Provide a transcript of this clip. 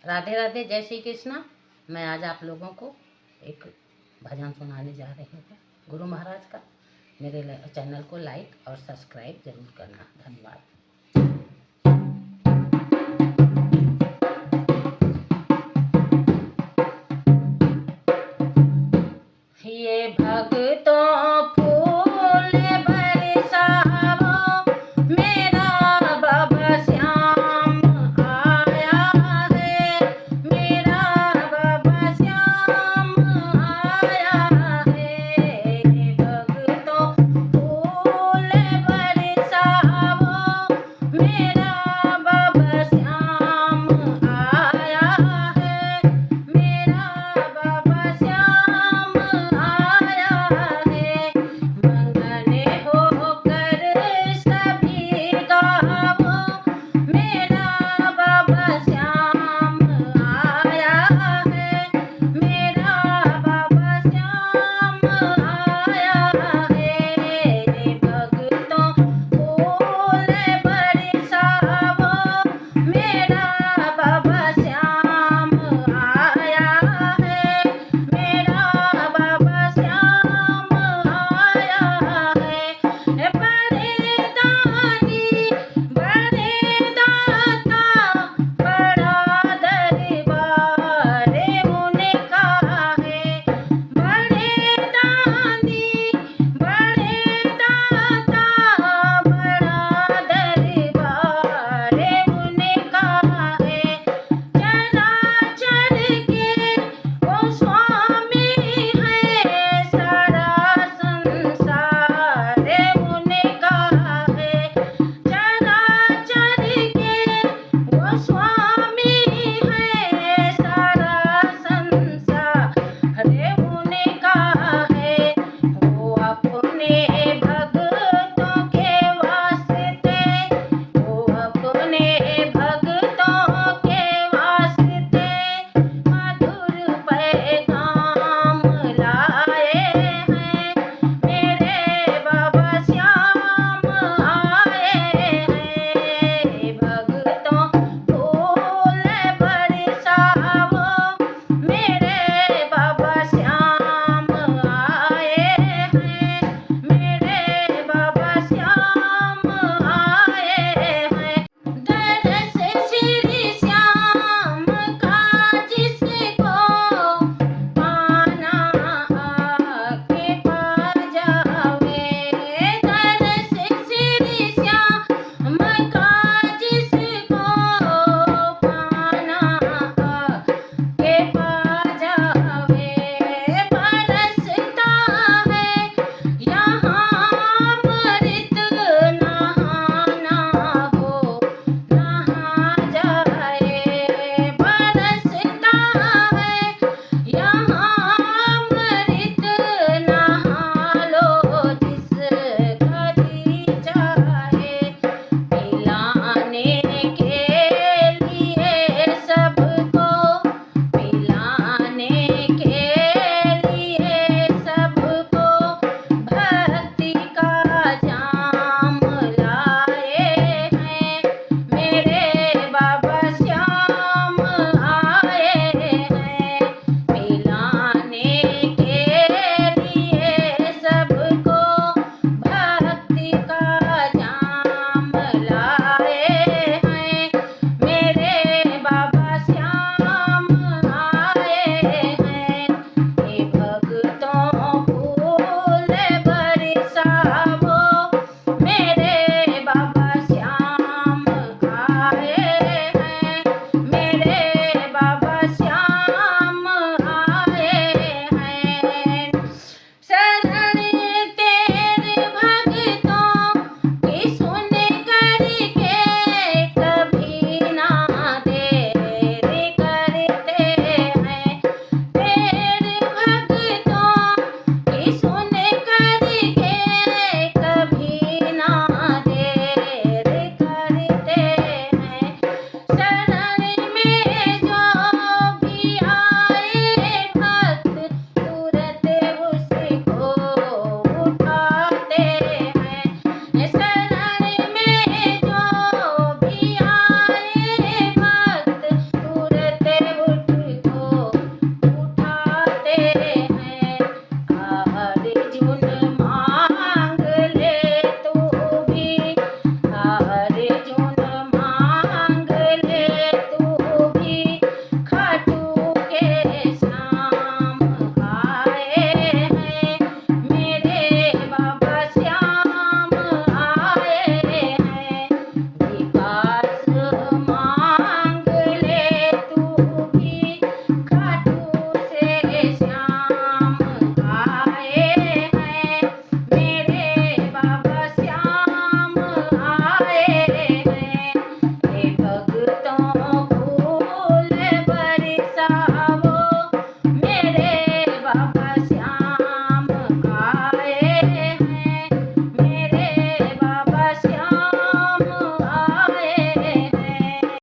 राधे राधे, जय श्री कृष्णा। मैं आज आप लोगों को एक भजन सुनाने जा रही हूँ गुरु महाराज का। मेरे चैनल को लाइक और सब्सक्राइब जरूर करना। धन्यवाद। ये भक्तों फूल बरसावो, मेरा बाबा श्याम आया है, मेरा बाबा श्याम आया है। भक्तों फूल बरसावो, मेरा बाबा श्याम आया है, मेरा बाबा श्याम आया है। मंगने होकर सभी गावो, मेरा बाबा श्याम आया है, मेरा बाबा श्याम आया है। भक्तों फूल बरसावो, मेरा